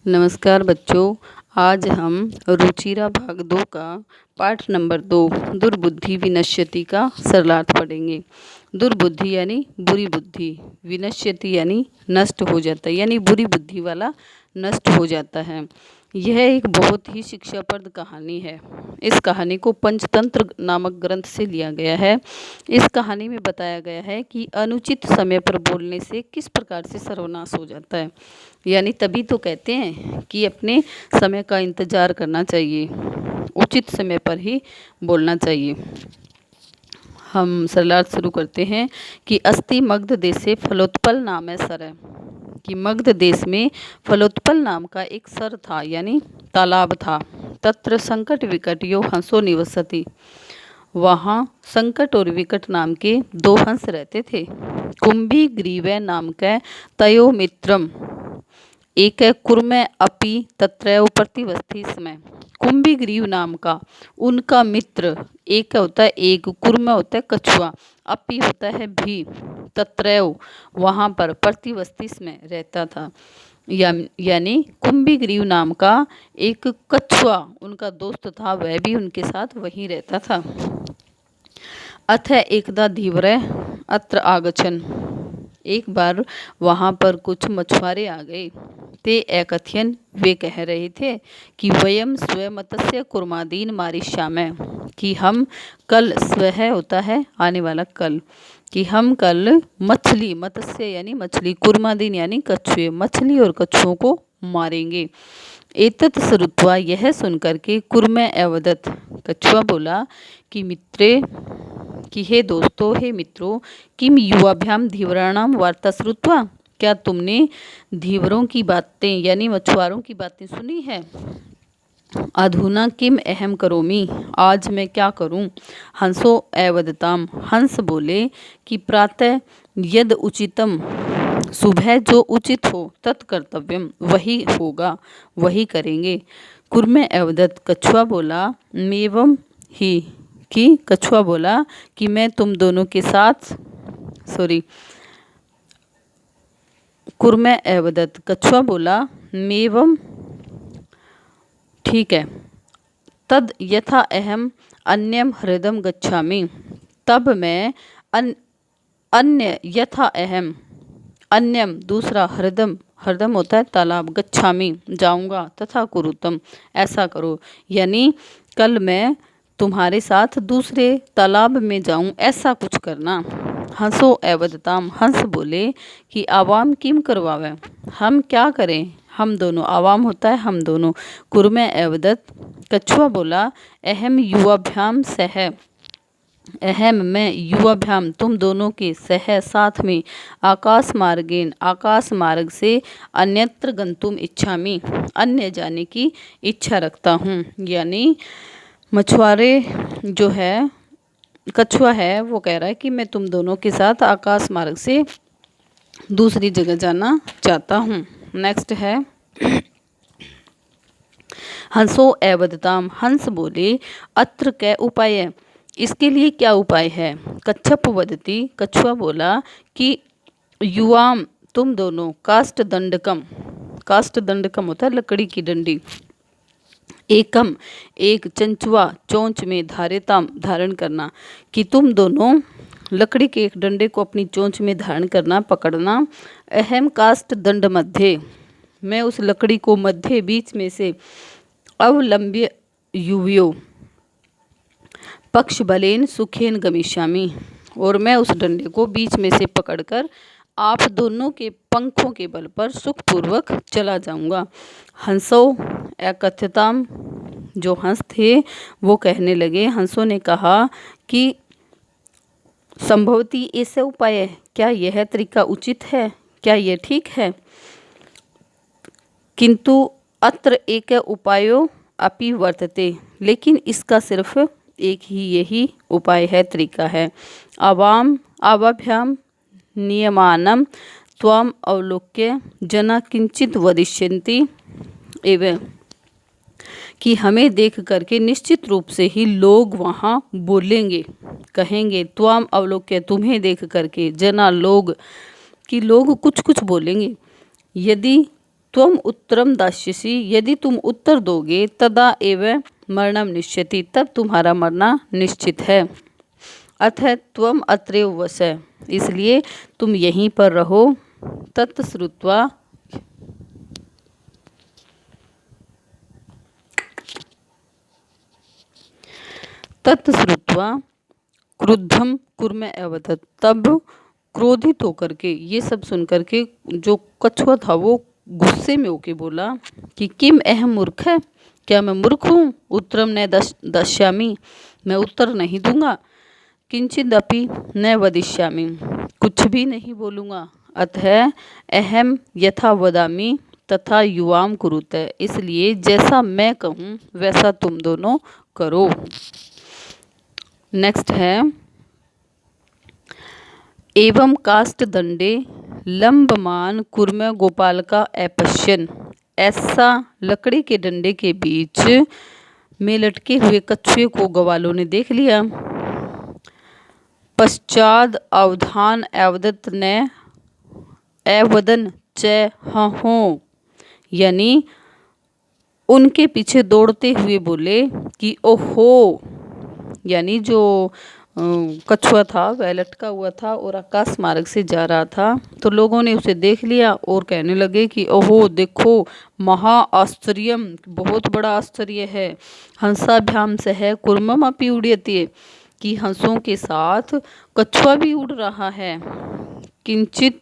नमस्कार बच्चों। आज हम रुचिरा भाग 2 का पाठ नंबर 2 दुर्बुद्धि विनश्यति का सरलार्थ पढ़ेंगे। दुर्बुद्धि यानी बुरी बुद्धि, विनश्यति यानी नष्ट हो जाता है, यानी बुरी बुद्धि वाला नष्ट हो जाता है। यह एक बहुत ही शिक्षाप्रद कहानी है। इस कहानी को पंचतंत्र नामक ग्रंथ से लिया गया है। इस कहानी में बताया गया है कि अनुचित समय पर बोलने से किस प्रकार से सर्वनाश हो जाता है। यानी तभी तो कहते हैं कि अपने समय का इंतजार करना चाहिए, उचित समय पर ही बोलना चाहिए। हम सरलार्थ शुरू करते हैं कि अस्ति मगध देशे फलोत्पल नाम है सर है कि मगध देश में फलोत्पल नाम का एक सर था, यानी तालाब था। तत्र संकट विकट यो हंसो निवसति, वहाँ संकट और विकट नाम के 2 हंस रहते थे। कुंभी ग्रीवै नाम के तयो मित्रम, एक है कुर्मे अपि तत्रैव प्रतिवस्थि स्म। कुंभी ग्रीव नाम का उनका मित्र, एक होता है एक, कुर्म होता है कछुआ, अपि होता है भी, तत्रैव वहाँ पर, प्रतिवस्थि में रहता था। यानी कुंभी ग्रीव नाम का एक कछुआ उनका दोस्त था, वह भी उनके साथ वहीं रहता था। अथ एकदा धीवरे अत्र आगछन, एक बार वहाँ पर कुछ मछुआरे आ गए। ते एकथयन, वे कह रहे थे कि वयम स्वमतस्य कुर्मादीन मारिष्यामः, कि हम कल, स्वह होता है आने वाला कल, कि हम कल मछली, मत्स्य यानी मछली, कुर्मादीन यानी कछुए, मछली और कछुओं को मारेंगे। एतत् श्रुत्वा, यह सुनकर के, कुर्मे अवदत्, कछुआ बोला कि मित्रे, कि हे दोस्तों, हे मित्रों, किम युवाभ्याम धीवराणाम वार्ता श्रुत्वा, क्या तुमने धीवरों की बातें यानी मछुआरों की बातें सुनी है। अधुना किम अहम करोमि, आज मैं क्या करूं। हंसो अवदताम, हंस बोले कि प्रातः यद उचितम, सुबह जो उचित हो, तत्कर्तव्यम, वही होगा, वही करेंगे। कुर्मे अवदत, कछुआ बोला, मेवम ही, कि कछुआ बोला कि मैं तुम दोनों के साथ, कुर्मे अवदत, कछुआ बोला मेवम, ठीक है, तद यथा अहम अन्यम हृदम गच्छामि, तब मैं अन्य यथा अहम, अन्यम दूसरा, हृदम, हृदम होता है तालाब, गच्छामि जाऊंगा, तथा कुरुतम ऐसा करो, यानी कल मैं तुम्हारे साथ दूसरे तालाब में जाऊं, ऐसा कुछ करना। हंसो अवदताम, हंस बोले कि आवाम किम करवावे, हम क्या करें, हम दोनों, आवाम होता है हम दोनों। कुर्मे अवदत, कछुआ बोला, अहम युवाभ्याम सह, अहम मैं, युवाभ्याम तुम दोनों के, सह साथ में, आकाश मार्गेन आकाश मार्ग से, अन्यत्र गंतुम इच्छामि अन्य जाने की इच्छा रखता हूँ। यानी मछुआरे जो है, कछुआ है, वो कह रहा है कि मैं तुम दोनों के साथ आकाश मार्ग से दूसरी जगह जाना चाहता हूँ। नेक्स्ट है हंसो अवदताम, हंस बोले अत्र कै उपाय, इसके लिए क्या उपाय है। कच्छप वदती, कछुआ बोला कि युवाम तुम दोनों, काष्ठ दंडकम, काष्ठ दंडकम होता है लकड़ी की डंडी, एकम एक, चंचुआ चोंच में, धारेताम धारण करना, कि तुम दोनों लकड़ी के एक डंडे को अपनी चोंच में धारण करना, पकड़ना। अहम काष्ठ दंड मध्य, मैं उस लकड़ी को मध्य बीच में से, अवलंब्य युवयो पक्ष बलेन सुखेन गमिष्यामि, और मैं उस डंडे को बीच में से पकड़कर आप दोनों के पंखों के बल पर सुखपूर्वक चला जाऊंगा। हंसो एकथ्यताम, जो हंस थे वो कहने लगे, हंसों ने कहा कि संभवती ऐसे उपाय है, क्या यह तरीका उचित है, क्या यह ठीक है। किंतु अत्र एक उपायो अपि वर्तते, लेकिन इसका सिर्फ एक ही यही उपाय है, तरीका है। आवाभ्याम नियमानम त्वाम अवलोक्य जना किंचित वदिष्यन्ति एवं, कि हमें देख करके निश्चित रूप से ही लोग वहाँ बोलेंगे, कहेंगे, त्वाम अवलोक्य तुम्हें देख करके, जना लोग, कि लोग कुछ कुछ बोलेंगे। यदि त्वम उत्तरम दास्यसि, यदि तुम उत्तर दोगे, तदा एव मरणम निश्चिति, तब तुम्हारा मरना निश्चित है। अतः त्वम अत्रैव वस, इसलिए तुम यहीं पर रहो। तत्श्रुत्वा क्रुद्धम कुर्म अवदत्, तब क्रोधित होकर के, ये सब सुन करके जो कछुआ था वो गुस्से में होके बोला कि किम अहम मूर्ख है, क्या मैं मूर्ख हूँ? उत्तरम न दश्यामि, मैं उत्तर नहीं दूंगा। किंचिदपि न वदिष्यामि, कुछ भी नहीं बोलूँगा। अतः अहम यथा वदामि तथा युवाम कुरुते, इसलिए जैसा मैं कहूँ वैसा तुम दोनों करो। नेक्स्ट है एवं काष्ठ दंडे लंबमान कुर्म गोपाल का अपश्यन, ऐसा लकड़ी के डंडे के बीच में लटके हुए कछुए को ग्वालों ने देख लिया। पश्चात अवधान अवदत ने अवदन च हो, यानी उनके पीछे दौड़ते हुए बोले कि ओहो, यानी जो कछुआ था वह लटका हुआ था और आकाश मार्ग से जा रहा था, तो लोगों ने उसे देख लिया और कहने लगे कि ओहो देखो, महा आश्चर्यम, बहुत बड़ा आश्चर्य है। हंसाभ्याम सह कुर्मम अपि उड्यते, कि हंसों के साथ कछुआ भी उड़ रहा है। किंचित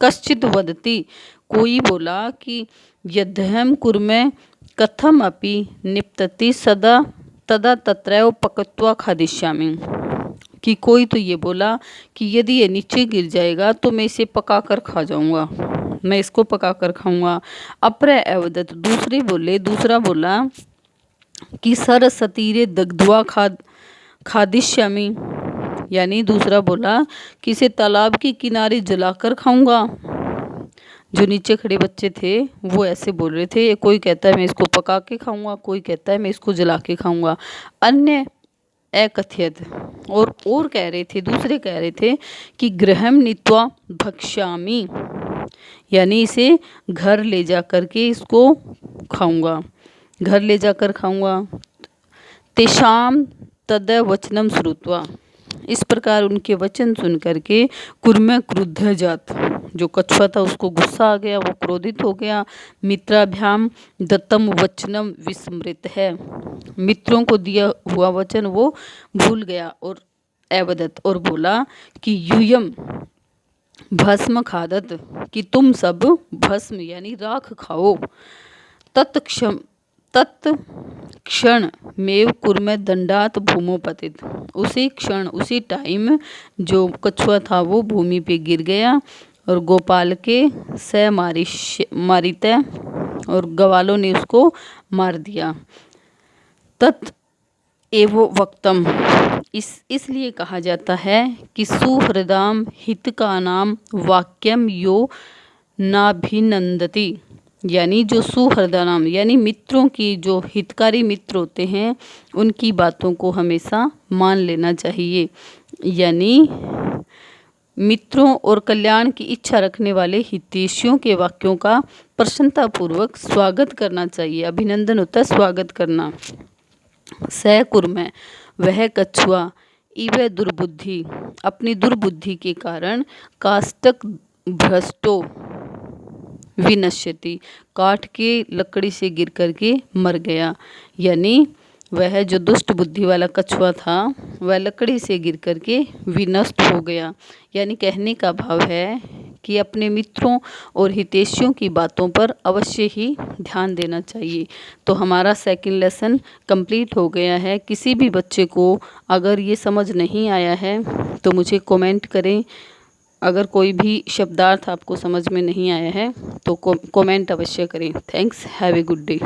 कश्चित वदति, कोई बोला कि यद्यहम कुर्मे कथम अपि निपतति सदा तदा तत्रैव पकत्वा खादिष्यामि, कि कोई तो ये बोला कि यदि ये नीचे गिर जाएगा तो मैं इसे पका कर खा जाऊंगा, मैं इसको पका कर खाऊंगा। अप्रय अवदत, दूसरा बोला कि सरसतीरे दग्ध्वा खादिष्यामि, यानी दूसरा बोला कि इसे तालाब के किनारे जलाकर खाऊंगा। जो नीचे खड़े बच्चे थे वो ऐसे बोल रहे थे, कोई कहता है मैं इसको पका के खाऊंगा, कोई कहता है मैं इसको जला के खाऊंगा। अन्य अकथयत, और कह रहे थे, दूसरे कह रहे थे कि गृहम नीत्वा भक्ष्यामि, यानी इसे घर ले जा कर के इसको खाऊंगा, घर ले जाकर खाऊंगा। तेषाम तद वचनम श्रुत्वा, इस प्रकार उनके वचन सुन करके कुर्म क्रुद्ध जात, जो कछुआ था उसको गुस्सा आ गया, वो क्रोधित हो गया। मित्राभ्याम दत्तम वचनम विस्मृत है, मित्रों को दिया हुआ वचन वो भूल गया। और अवदत, और बोला कि यूयम भस्म खादत, कि तुम सब भस्म यानी राख खाओ। तत्क्षण मेव कुर्म दंडात भूमो पतित, उसी क्षण उसी टाइम जो कछुआ था वो भूमि पे गिर गया और गोपाल के स मारित, और ग्वालों ने उसको मार दिया। तत् एवो वक्तम, इसलिए कहा जाता है कि सुहृदाम हितकानाम वाक्यम यो नाभिनंदति, यानी जो सुहृदानाम यानी मित्रों की, जो हितकारी मित्र होते हैं उनकी बातों को हमेशा मान लेना चाहिए, यानी मित्रों और कल्याण की इच्छा रखने वाले हितैषियों के वाक्यों का प्रसन्नतापूर्वक स्वागत करना चाहिए। अभिनंदन होता है स्वागत करना। स कुर्म, वह कछुआ, इव दुर्बुद्धि, अपनी दुर्बुद्धि के कारण, काष्टक भ्रष्टो विनश्यति, काठ के लकड़ी से गिर करके मर गया, यानी वह जो दुष्ट बुद्धि वाला कछुआ था वह लकड़ी से गिर करके विनष्ट हो गया। यानी कहने का भाव है कि अपने मित्रों और हितैषियों की बातों पर अवश्य ही ध्यान देना चाहिए। तो हमारा सेकंड लेसन कंप्लीट हो गया है। किसी भी बच्चे को अगर ये समझ नहीं आया है तो मुझे कमेंट करें। अगर कोई भी शब्दार्थ आपको समझ में नहीं आया है तो कमेंट अवश्य करें। Thanks, have a good day.